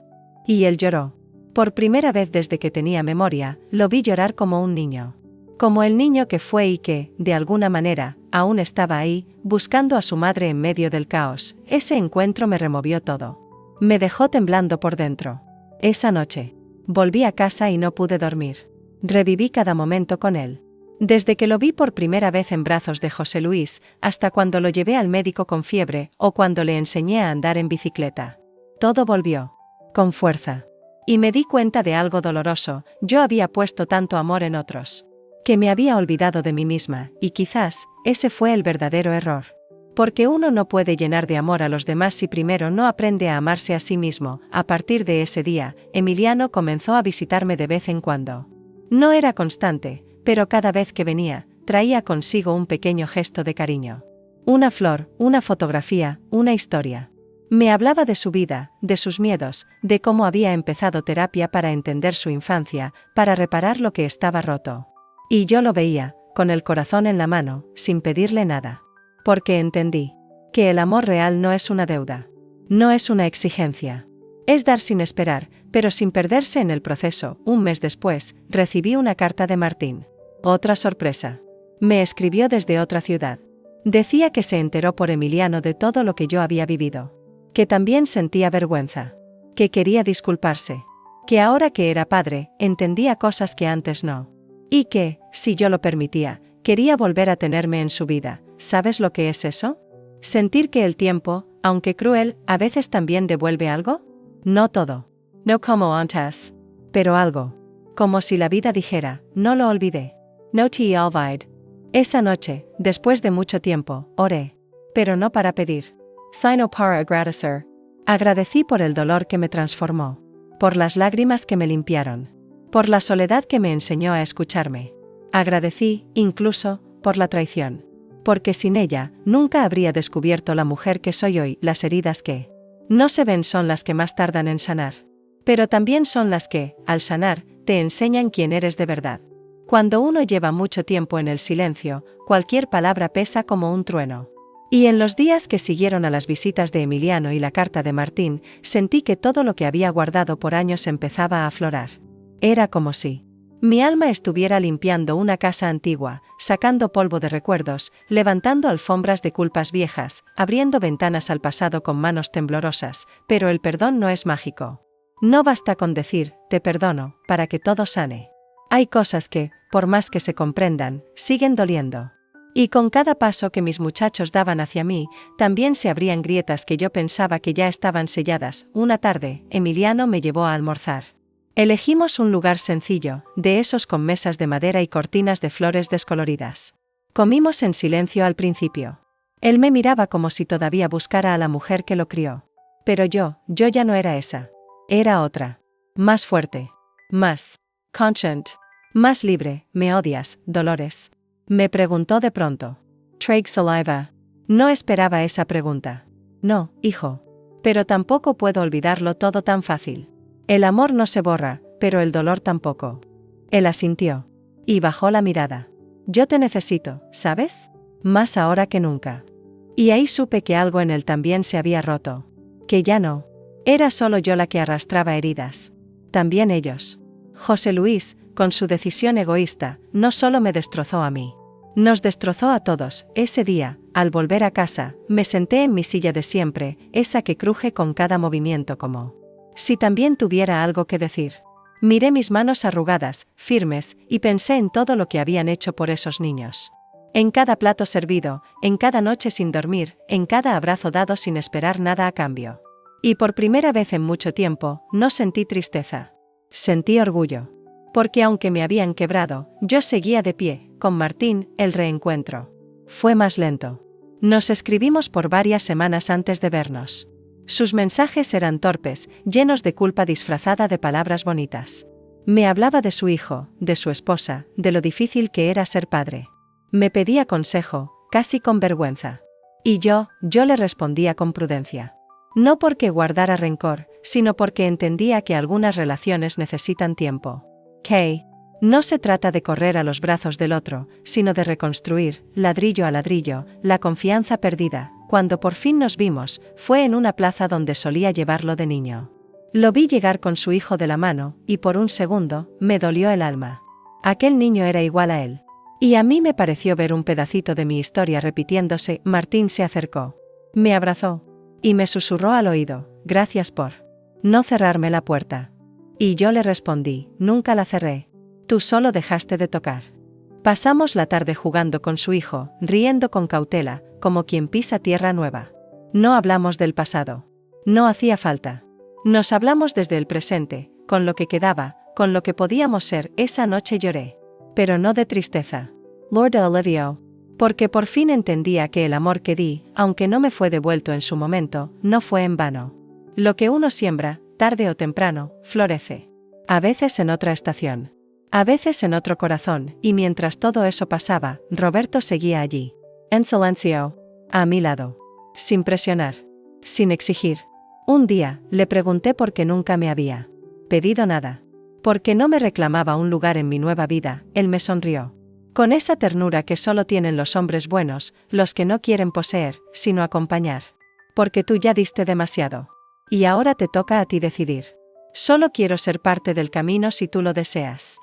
Y él lloró. Por primera vez desde que tenía memoria, lo vi llorar como un niño. Como el niño que fue y que, de alguna manera, aún estaba ahí, buscando a su madre en medio del caos. Ese encuentro me removió todo. Me dejó temblando por dentro. Esa noche, volví a casa y no pude dormir. Reviví cada momento con él. Desde que lo vi por primera vez en brazos de José Luis, hasta cuando lo llevé al médico con fiebre, o cuando le enseñé a andar en bicicleta. Todo volvió. Con fuerza. Y me di cuenta de algo doloroso: yo había puesto tanto amor en otros, que me había olvidado de mí misma, y quizás, ese fue el verdadero error. Porque uno no puede llenar de amor a los demás si primero no aprende a amarse a sí mismo. A partir de ese día, Emiliano comenzó a visitarme de vez en cuando. No era constante, pero cada vez que venía, traía consigo un pequeño gesto de cariño. Una flor, una fotografía, una historia. Me hablaba de su vida, de sus miedos, de cómo había empezado terapia para entender su infancia, para reparar lo que estaba roto. Y yo lo veía, con el corazón en la mano, sin pedirle nada. Porque entendí que el amor real no es una deuda. No es una exigencia. Es dar sin esperar, pero sin perderse en el proceso. Un mes después, recibí una carta de Martín. Otra sorpresa. Me escribió desde otra ciudad. Decía que se enteró por Emiliano de todo lo que yo había vivido. Que también sentía vergüenza. Que quería disculparse. Que ahora que era padre, entendía cosas que antes no. Y que, si yo lo permitía, quería volver a tenerme en su vida. ¿Sabes lo que es eso? Sentir que el tiempo, aunque cruel, a veces también devuelve algo. No todo. No como antes. Pero algo. Como si la vida dijera: no lo olvidé. No te olvidé. Esa noche, después de mucho tiempo, oré. Pero no para pedir, sino para agradecer. Agradecí por el dolor que me transformó. Por las lágrimas que me limpiaron. Por la soledad que me enseñó a escucharme. Agradecí, incluso, por la traición. Porque sin ella, nunca habría descubierto la mujer que soy hoy. Las heridas que no se ven son las que más tardan en sanar. Pero también son las que, al sanar, te enseñan quién eres de verdad. Cuando uno lleva mucho tiempo en el silencio, cualquier palabra pesa como un trueno. Y en los días que siguieron a las visitas de Emiliano y la carta de Martín, sentí que todo lo que había guardado por años empezaba a aflorar. Era como si mi alma estuviera limpiando una casa antigua, sacando polvo de recuerdos, levantando alfombras de culpas viejas, abriendo ventanas al pasado con manos temblorosas. Pero el perdón no es mágico. No basta con decir, te perdono, para que todo sane. Hay cosas que, por más que se comprendan, siguen doliendo. Y con cada paso que mis muchachos daban hacia mí, también se abrían grietas que yo pensaba que ya estaban selladas. Una tarde, Emiliano me llevó a almorzar. Elegimos un lugar sencillo, de esos con mesas de madera y cortinas de flores descoloridas. Comimos en silencio al principio. Él me miraba como si todavía buscara a la mujer que lo crió. Pero yo ya no era esa. Era otra. Más fuerte. Más conscient. Más libre. ¿Me odias, Dolores?, me preguntó de pronto. Traig saliva. No esperaba esa pregunta. No, hijo. Pero tampoco puedo olvidarlo todo tan fácil. El amor no se borra, pero el dolor tampoco. Él asintió. Y bajó la mirada. Yo te necesito, ¿sabes? Más ahora que nunca. Y ahí supe que algo en él también se había roto. Que ya no era solo yo la que arrastraba heridas. También ellos. José Luis, con su decisión egoísta, no solo me destrozó a mí. Nos destrozó a todos. Ese día, al volver a casa, me senté en mi silla de siempre, esa que cruje con cada movimiento como si también tuviera algo que decir. Miré mis manos arrugadas, firmes, y pensé en todo lo que habían hecho por esos niños. En cada plato servido, en cada noche sin dormir, en cada abrazo dado sin esperar nada a cambio. Y por primera vez en mucho tiempo, no sentí tristeza. Sentí orgullo. Porque aunque me habían quebrado, yo seguía de pie. Con Martín, el reencuentro fue más lento. Nos escribimos por varias semanas antes de vernos. Sus mensajes eran torpes, llenos de culpa disfrazada de palabras bonitas. Me hablaba de su hijo, de su esposa, de lo difícil que era ser padre. Me pedía consejo, casi con vergüenza. Y yo le respondía con prudencia. No porque guardara rencor, sino porque entendía que algunas relaciones necesitan tiempo. Que no se trata de correr a los brazos del otro, sino de reconstruir, ladrillo a ladrillo, la confianza perdida. Cuando por fin nos vimos, fue en una plaza donde solía llevarlo de niño. Lo vi llegar con su hijo de la mano, y por un segundo, me dolió el alma. Aquel niño era igual a él. Y a mí me pareció ver un pedacito de mi historia repitiéndose. Martín se acercó. Me abrazó. Y me susurró al oído, gracias por no cerrarme la puerta. Y yo le respondí, nunca la cerré. Tú solo dejaste de tocar. Pasamos la tarde jugando con su hijo, riendo con cautela, como quien pisa tierra nueva. No hablamos del pasado. No hacía falta. Nos hablamos desde el presente, con lo que quedaba, con lo que podíamos ser. Esa noche lloré. Pero no de tristeza. Lord de Olivio. Porque por fin entendía que el amor que di, aunque no me fue devuelto en su momento, no fue en vano. Lo que uno siembra, tarde o temprano, florece. A veces en otra estación. A veces en otro corazón, y mientras todo eso pasaba, Roberto seguía allí. En silencio. A mi lado. Sin presionar. Sin exigir. Un día, le pregunté por qué nunca me había pedido nada. Porque no me reclamaba un lugar en mi nueva vida. Él me sonrió. Con esa ternura que solo tienen los hombres buenos, los que no quieren poseer, sino acompañar. Porque tú ya diste demasiado. Y ahora te toca a ti decidir. Solo quiero ser parte del camino si tú lo deseas.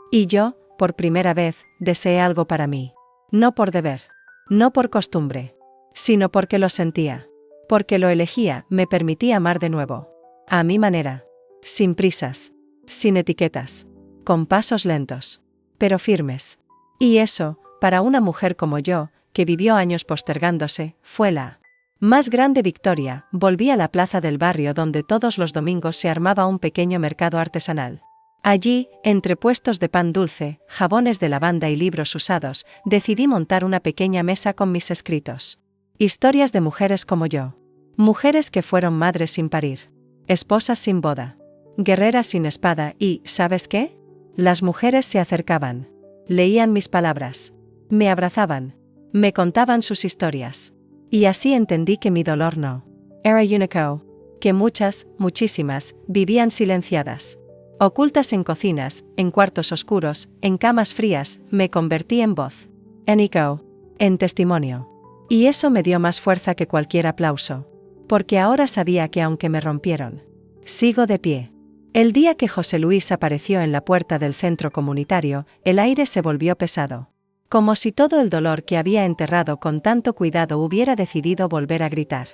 Y yo, por primera vez, deseé algo para mí. No por deber. No por costumbre. Sino porque lo sentía. Porque lo elegía, me permitía amar de nuevo. A mi manera. Sin prisas. Sin etiquetas. Con pasos lentos. Pero firmes. Y eso, para una mujer como yo, que vivió años postergándose, fue la más grande victoria. Volví a la plaza del barrio donde todos los domingos se armaba un pequeño mercado artesanal. Allí, entre puestos de pan dulce, jabones de lavanda y libros usados, decidí montar una pequeña mesa con mis escritos. Historias de mujeres como yo. Mujeres que fueron madres sin parir. Esposas sin boda. Guerreras sin espada y, ¿sabes qué? Las mujeres se acercaban. Leían mis palabras. Me abrazaban. Me contaban sus historias. Y así entendí que mi dolor no era único. Que muchas, muchísimas, vivían silenciadas. Ocultas en cocinas, en cuartos oscuros, en camas frías, me convertí en voz. En eco. En testimonio. Y eso me dio más fuerza que cualquier aplauso. Porque ahora sabía que aunque me rompieron, sigo de pie. El día que José Luis apareció en la puerta del centro comunitario, el aire se volvió pesado. Como si todo el dolor que había enterrado con tanto cuidado hubiera decidido volver a gritar.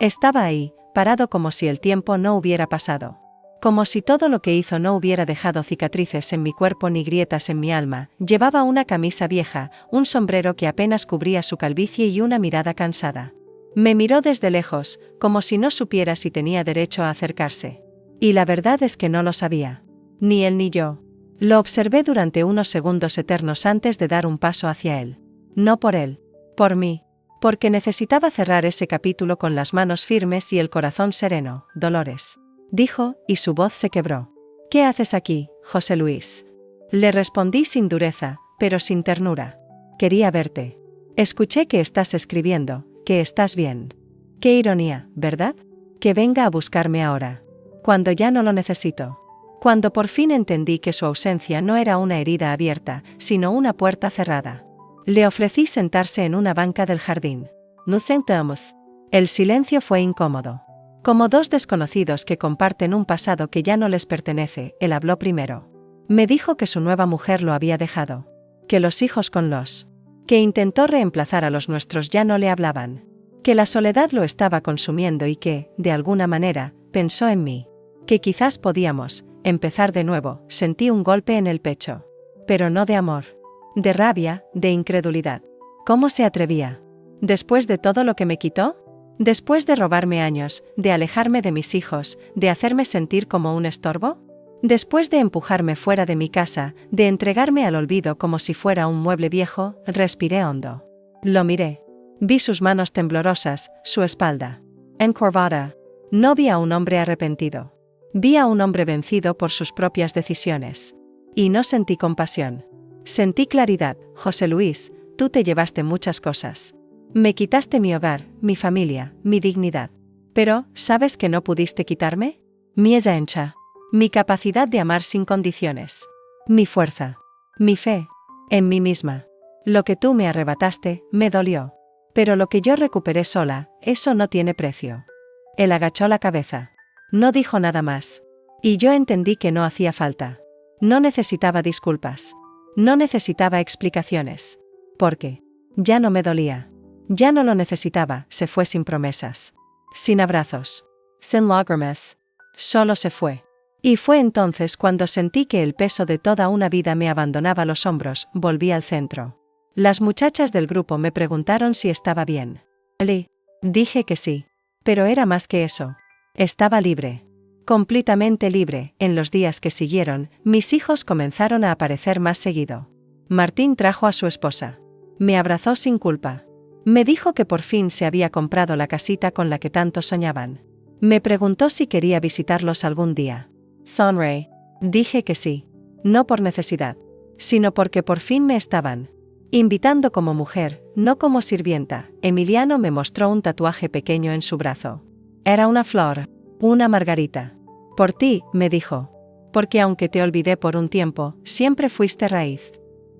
Estaba ahí, parado como si el tiempo no hubiera pasado. Como si todo lo que hizo no hubiera dejado cicatrices en mi cuerpo ni grietas en mi alma. Llevaba una camisa vieja, un sombrero que apenas cubría su calvicie y una mirada cansada. Me miró desde lejos, como si no supiera si tenía derecho a acercarse. Y la verdad es que no lo sabía. Ni él ni yo. Lo observé durante unos segundos eternos antes de dar un paso hacia él. No por él. Por mí. Porque necesitaba cerrar ese capítulo con las manos firmes y el corazón sereno. Dolores. Dijo, y su voz se quebró. ¿Qué haces aquí, José Luis? Le respondí sin dureza, pero sin ternura. Quería verte. Escuché que estás escribiendo, que estás bien. Qué ironía, ¿verdad? Que venga a buscarme ahora. Cuando ya no lo necesito. Cuando por fin entendí que su ausencia no era una herida abierta, sino una puerta cerrada. Le ofrecí sentarse en una banca del jardín. Nos sentamos. El silencio fue incómodo. Como dos desconocidos que comparten un pasado que ya no les pertenece, él habló primero. Me dijo que su nueva mujer lo había dejado. Que los hijos con los que intentó reemplazar a los nuestros ya no le hablaban. Que la soledad lo estaba consumiendo y que, de alguna manera, pensó en mí. Que quizás podíamos empezar de nuevo. Sentí un golpe en el pecho. Pero no de amor. De rabia, de incredulidad. ¿Cómo se atrevía? ¿Después de todo lo que me quitó? ¿Después de robarme años, de alejarme de mis hijos, de hacerme sentir como un estorbo? ¿Después de empujarme fuera de mi casa, de entregarme al olvido como si fuera un mueble viejo? Respiré hondo. Lo miré. Vi sus manos temblorosas, su espalda encorvada. No vi a un hombre arrepentido. Vi a un hombre vencido por sus propias decisiones. Y no sentí compasión. Sentí claridad. José Luis, tú te llevaste muchas cosas. Me quitaste mi hogar, mi familia, mi dignidad. Pero, ¿sabes que no pudiste quitarme? Mi esencia. Mi capacidad de amar sin condiciones. Mi fuerza. Mi fe. En mí misma. Lo que tú me arrebataste, me dolió. Pero lo que yo recuperé sola, eso no tiene precio. Él agachó la cabeza. No dijo nada más. Y yo entendí que no hacía falta. No necesitaba disculpas. No necesitaba explicaciones. Porque ya no me dolía. Ya no lo necesitaba, se fue sin promesas. Sin abrazos. Sin lágrimas. Solo se fue. Y fue entonces cuando sentí que el peso de toda una vida me abandonaba los hombros, volví al centro. Las muchachas del grupo me preguntaron si estaba bien. Dije que sí. Pero era más que eso. Estaba libre. Completamente libre. En los días que siguieron, mis hijos comenzaron a aparecer más seguido. Martín trajo a su esposa. Me abrazó sin culpa. Me dijo que por fin se había comprado la casita con la que tanto soñaban. Me preguntó si quería visitarlos algún día. Sonreí. Dije que sí. No por necesidad, sino porque por fin me estaban invitando como mujer, no como sirvienta. Emiliano me mostró un tatuaje pequeño en su brazo. Era una flor, una margarita. Por ti, me dijo. Porque aunque te olvidé por un tiempo, siempre fuiste raíz.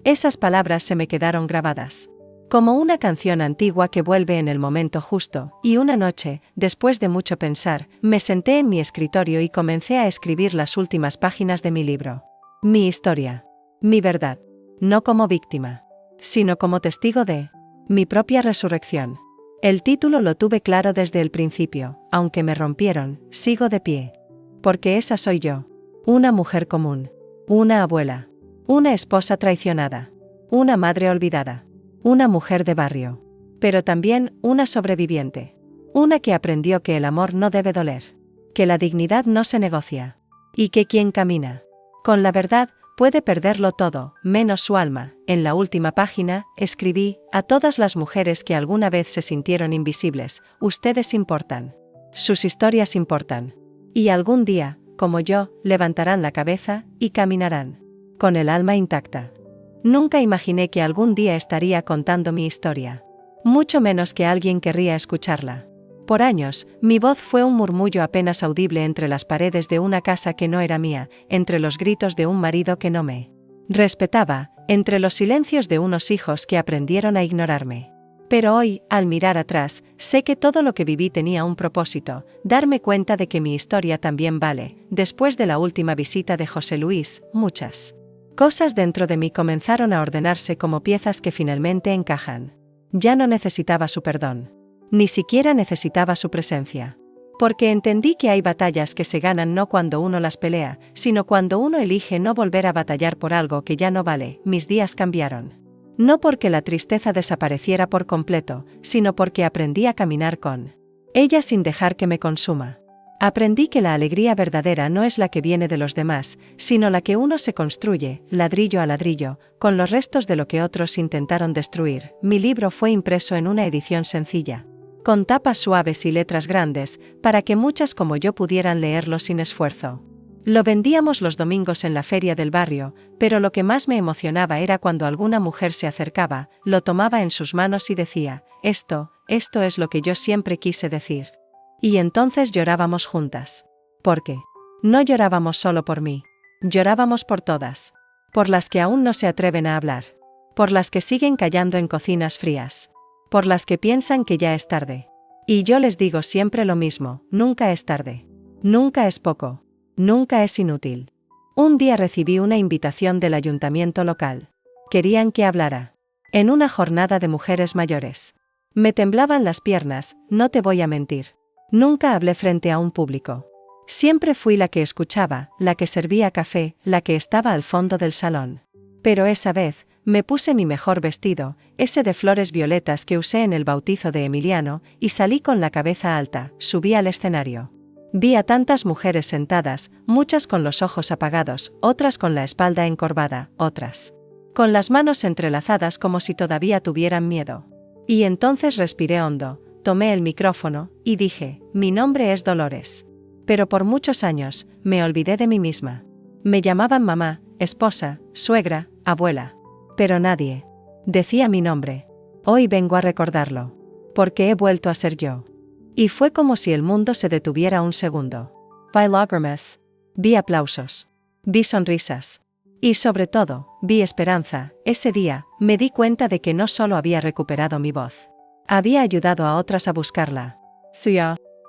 Esas palabras se me quedaron grabadas. Como una canción antigua que vuelve en el momento justo, y una noche, después de mucho pensar, me senté en mi escritorio y comencé a escribir las últimas páginas de mi libro. Mi historia. Mi verdad. No como víctima, sino como testigo de mi propia resurrección. El título lo tuve claro desde el principio, aunque me rompieron, sigo de pie. Porque esa soy yo. Una mujer común. Una abuela. Una esposa traicionada. Una madre olvidada. Una mujer de barrio. Pero también una sobreviviente. Una que aprendió que el amor no debe doler. Que la dignidad no se negocia. Y que quien camina con la verdad puede perderlo todo, menos su alma. En la última página, escribí: a todas las mujeres que alguna vez se sintieron invisibles, ustedes importan. Sus historias importan. Y algún día, como yo, levantarán la cabeza y caminarán con el alma intacta. Nunca imaginé que algún día estaría contando mi historia. Mucho menos que alguien querría escucharla. Por años, mi voz fue un murmullo apenas audible entre las paredes de una casa que no era mía, entre los gritos de un marido que no me respetaba, entre los silencios de unos hijos que aprendieron a ignorarme. Pero hoy, al mirar atrás, sé que todo lo que viví tenía un propósito: darme cuenta de que mi historia también vale. Después de la última visita de José Luis, muchas cosas dentro de mí comenzaron a ordenarse como piezas que finalmente encajan. Ya no necesitaba su perdón. Ni siquiera necesitaba su presencia. Porque entendí que hay batallas que se ganan no cuando uno las pelea, sino cuando uno elige no volver a batallar por algo que ya no vale. Mis días cambiaron. No porque la tristeza desapareciera por completo, sino porque aprendí a caminar con ella sin dejar que me consuma. Aprendí que la alegría verdadera no es la que viene de los demás, sino la que uno se construye, ladrillo a ladrillo, con los restos de lo que otros intentaron destruir. Mi libro fue impreso en una edición sencilla, con tapas suaves y letras grandes, para que muchas como yo pudieran leerlo sin esfuerzo. Lo vendíamos los domingos en la feria del barrio, pero lo que más me emocionaba era cuando alguna mujer se acercaba, lo tomaba en sus manos y decía: esto es lo que yo siempre quise decir. Y entonces llorábamos juntas. Porque no llorábamos solo por mí. Llorábamos por todas. Por las que aún no se atreven a hablar. Por las que siguen callando en cocinas frías. Por las que piensan que ya es tarde. Y yo les digo siempre lo mismo: nunca es tarde. Nunca es poco. Nunca es inútil. Un día recibí una invitación del ayuntamiento local. Querían que hablara en una jornada de mujeres mayores. Me temblaban las piernas, no te voy a mentir. Nunca hablé frente a un público. Siempre fui la que escuchaba, la que servía café, la que estaba al fondo del salón. Pero esa vez, me puse mi mejor vestido, ese de flores violetas que usé en el bautizo de Emiliano, y salí con la cabeza alta. Subí al escenario. Vi a tantas mujeres sentadas, muchas con los ojos apagados, otras con la espalda encorvada, otras con las manos entrelazadas como si todavía tuvieran miedo. Y entonces respiré hondo, tomé el micrófono, y dije: mi nombre es Dolores. Pero por muchos años, me olvidé de mí misma. Me llamaban mamá, esposa, suegra, abuela. Pero nadie decía mi nombre. Hoy vengo a recordarlo. Porque he vuelto a ser yo. Y fue como si el mundo se detuviera un segundo. Vi lágrimas. Vi aplausos. Vi sonrisas. Y sobre todo, vi esperanza. Ese día, me di cuenta de que no solo había recuperado mi voz. Había ayudado a otras a buscarla.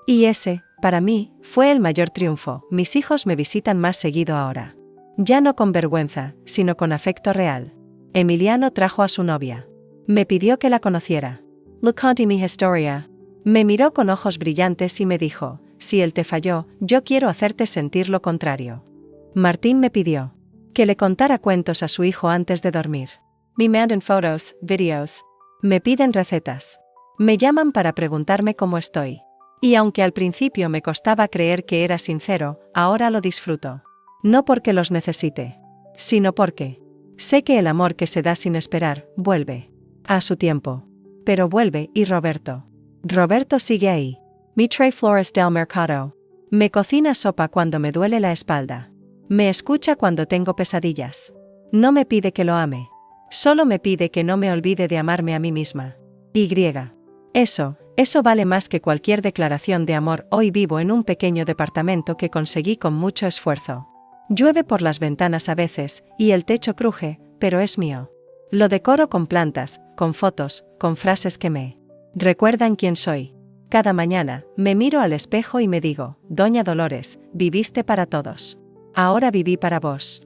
Y ese, para mí, fue el mayor triunfo. Mis hijos me visitan más seguido ahora. Ya no con vergüenza, sino con afecto real. Emiliano trajo a su novia. Me pidió que la conociera. Racconti mi historia. Me miró con ojos brillantes y me dijo, si él te falló, yo quiero hacerte sentir lo contrario. Martín me pidió que le contara cuentos a su hijo antes de dormir. Me mandan fotos, videos. Me piden recetas. Me llaman para preguntarme cómo estoy. Y aunque al principio me costaba creer que era sincero, ahora lo disfruto. No porque los necesite, sino porque sé que el amor que se da sin esperar, vuelve. A su tiempo. Pero vuelve, y Roberto. Roberto sigue ahí. Me trae flores del mercado. Me cocina sopa cuando me duele la espalda. Me escucha cuando tengo pesadillas. No me pide que lo ame. Solo me pide que no me olvide de amarme a mí misma. Y. Eso vale más que cualquier declaración de amor. Hoy vivo en un pequeño departamento que conseguí con mucho esfuerzo. Llueve por las ventanas a veces, y el techo cruje, pero es mío. Lo decoro con plantas, con fotos, con frases que me recuerdan quién soy. Cada mañana, me miro al espejo y me digo, Doña Dolores, viviste para todos. Ahora viví para vos.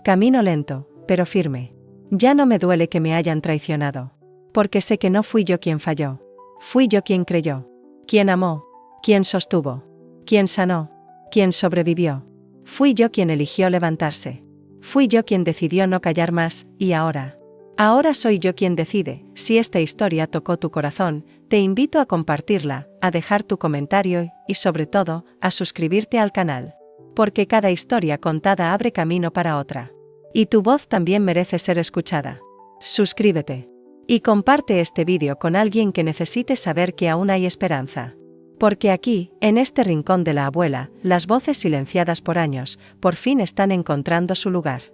Camino lento, pero firme. Ya no me duele que me hayan traicionado. Porque sé que no fui yo quien falló. Fui yo quien creyó. Quien amó. Quien sostuvo. Quien sanó. Quien sobrevivió. Fui yo quien eligió levantarse. Fui yo quien decidió no callar más, y ahora soy yo quien decide. Si esta historia tocó tu corazón, te invito a compartirla, a dejar tu comentario y sobre todo, a suscribirte al canal. Porque cada historia contada abre camino para otra. Y tu voz también merece ser escuchada. Suscríbete. Y comparte este vídeo con alguien que necesite saber que aún hay esperanza. Porque aquí, en este rincón de la abuela, las voces silenciadas por años, por fin están encontrando su lugar.